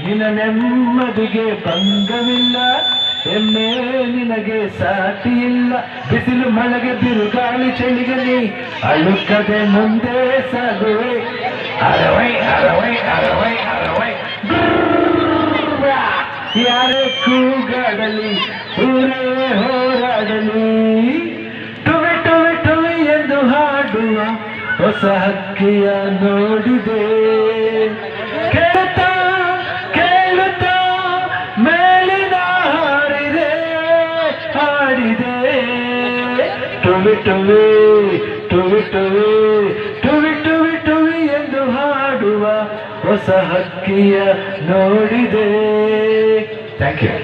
ನಿನ್ನ ನೆಮ್ಮದಿಗೆ ಭಂಗವಿಲ್ಲ, ಎಮ್ಮೆ ನಿನಗೆ ಸಾಟಿ ಇಲ್ಲ. ಬಿಸಿಲು ಮಳೆಗೆ ಬಿರುಗಾಳಿ ಚಳಿಗೆ ನೀ ಅಳುಕದೆ ಮುಂದೆ ಸಾಗುವೆ. ಅರವೈ ಅರವೈ ಅರವೈ ಅರವೈ ಯಾರೇ ಕೂಗಾಡಲಿ ಊರೇ ಹೋರಾಡಲಿ, ಟುವಿ ಟುವಿ ಟುವಿ ಎಂದು ಹಾಡುವ ಹೊಸ ಹಕ್ಕಿಯ ನೋಡಿದೆ. ಕೇಳುತ್ತಾ ಕೇಳುತ್ತಾ ಮೇಲಿನ ಹಾರಿದೆ ಹಾಡಿದೆ. ಟುವಿ ಟುವಿ ಟುವಿ ಟುವಿ ಟುವಿ ಟುವಿ ಟುವಿ ಎಂದು ಹಾಡುವ ಹೊಸ ಹಕ್ಕಿಯ ನೋಡಿದೆ. Thank you.